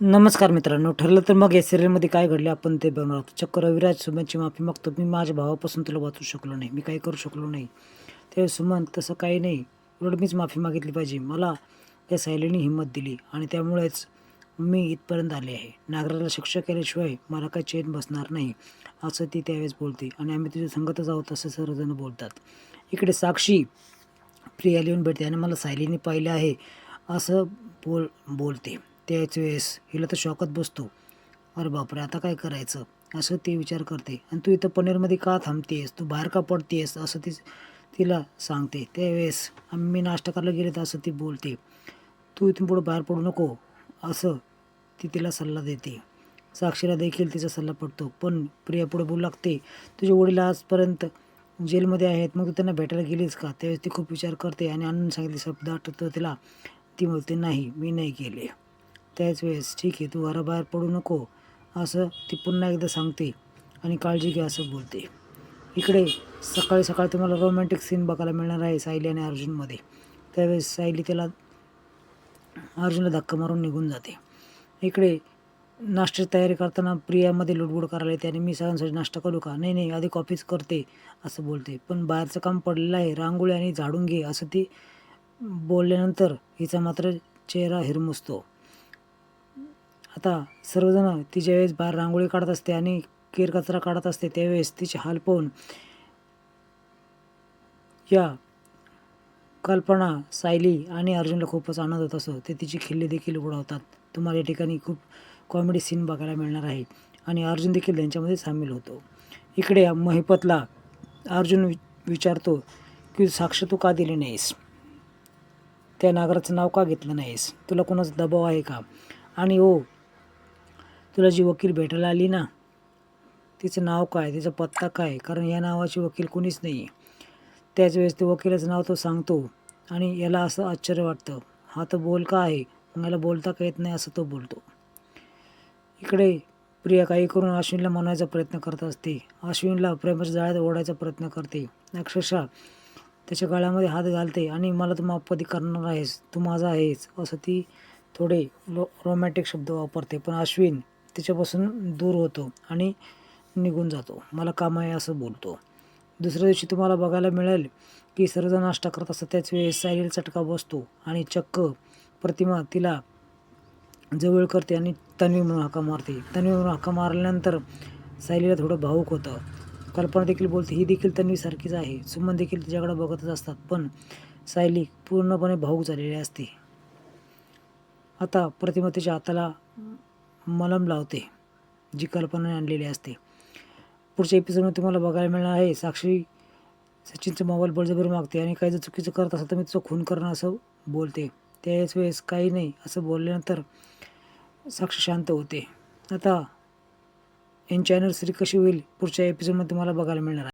नमस्कार मित्रांनो. ठरलं तर मग या सिरियलमध्ये काय घडले आपण ते बघणार आहोत. चक्क रविराज सुमनची माफी मागतो. मी माझ्या भावापासून तुला वाचू शकलो नाही. मी काही करू शकलो नाही. त्यावेळेस सुमन तसं काही नाही. उलट मीच माफी मागितली पाहिजे. मला त्या सायलीने हिंमत दिली आणि त्यामुळेच मी इथपर्यंत आले आहे. नागराला शिक्षा केल्याशिवाय मला काही चैन बसणार नाही, असं ती त्यावेळेस बोलते आणि आम्ही तुझ्या संगतच आहोत असं सर्वजण बोलतात. इकडे साक्षी प्रियाला येऊन भेटते आणि मला सायलीने पाहिलं आहे असं बोलते. त्याच वेळेस हिला तर शॉकच बसतो. अरे बापरे! आता काय करायचं? असं ती विचार करते आणि तू इथं पनवेलमध्ये का थांबतेस? तू बाहेर का पडतेस? असं तिला सांगते. त्यावेळेस आम्ही नाश्ता करायला गेले तर असं ती बोलते. तू इथून पुढे बाहेर पडू नको, असं ती तिला सल्ला देते. साक्षीला देखील तिचा सल्ला पडतो. पण प्रिया पुढे बोलू लागते, तुझे वडील आजपर्यंत जेलमध्ये आहेत, मग तू त्यांना भेटायला गेलीस का? त्यावेळेस ती खूप विचार करते आणि आणून सांगितले शब्द आठवतो तिला. ती बोलते, नाही मी नाही गेले. त्याच वेळेस ठीक आहे, तू घराबाहेर पडू नको, असं ती पुन्हा एकदा सांगते आणि काळजी घे असं बोलते. इकडे सकाळी सकाळी तुम्हाला रोमॅन्टिक सीन बघायला मिळणार आहे सायली आणि अर्जुनमध्ये. त्यावेळेस सायली त्याला अर्जुनला धक्का मारून निघून जाते. इकडे नाश्त्याची तयारी करताना प्रियामध्ये लुडबुड करायला येते आणि मी सगळ्यांसाठी नाश्ता करू का? नाही नाही, आधी कॉफीच करते असं बोलते. पण बाहेरचं काम पडलेलं आहे, रांगोळी आणि झाडून घे असं ती बोलल्यानंतर हिचा मात्र चेहरा हिरमुसतो. आता सर्वजण ती ज्यावेळेस बाहेर रांगोळी काढत असते आणि केरकचरा काढत असते त्यावेळेस तिचे हाल पाहून या कल्पना, सायली आणि अर्जुनला खूपच आनंद होत असतो. ते तिची खिल्ली देखील उडवतात. तुम्हाला या ठिकाणी खूप कॉमेडी सीन बघायला मिळणार आहे आणि अर्जुन देखील त्यांच्यामध्ये सामील होतो. इकडे महिपतला अर्जुन विचारतो की साक्ष तू का दिली नाहीस? त्या नागराचं नाव का घेतलं नाहीस? तुला कोणाचा दबाव आहे का? आणि हो, तुला जी वकील भेटायला आली ना, तिचं नाव काय? तिचा पत्ता काय? कारण या नावाची वकील कोणीच नाही आहे. त्याच वेळेस ते वकिलाचं नाव तो सांगतो आणि याला असं आश्चर्य वाटतं, हा तर बोलका आहे, मग याला बोलता का येत नाही असं तो बोलतो. इकडे प्रिया काही करून अश्विनला मनवायचा प्रयत्न करत असते. अश्विनला प्रेमाच्या जाळ्यात ओढायचा प्रयत्न करते. अक्षरशः त्याच्या गळ्यामध्ये हात घालते आणि मला तू माफ कधी करणार आहेस? तू माझा आहेस, असं ती थोडे रोमॅन्टिक शब्द वापरते. पण अश्विन तिच्यापासून दूर होतो आणि निघून जातो. मला काम आहे असं बोलतो. दुसऱ्या दिवशी तुम्हाला बघायला मिळेल की सर्वजण नाश्ता करत असतात. त्याच वेळेस सायलीला चटका बसतो आणि चक्क प्रतिमा तिला जवळ करते आणि तन्वी म्हणून हाका मारते. तन्वी म्हणून हाका मारल्यानंतर सायलीला थोडं भावूक होतं. कल्पना देखील बोलते, ही देखील तन्वीसारखीच आहे. सुमन देखील तिच्याकडे बघतच असतात. पण सायली पूर्णपणे भावूक झालेली असते. आता प्रतिमा तिच्या हाताला मलम लावते, जी कल्पनाने आणलेली असते. पुढच्या एपिसोडमध्ये तुम्हाला बघायला मिळणार आहे साक्षी सचिनचा मोबाईल बळजबरी मागते आणि काही जर चुकीचं करत असेल तर मी तुझं खून करणं असं बोलते. त्याच वेळेस काही नाही असं बोलल्यानंतर साक्षी शांत होते. आता यांची अॅनिव्हर्सरी कशी होईल पुढच्या एपिसोडमध्ये तुम्हाला बघायला मिळणार आहे.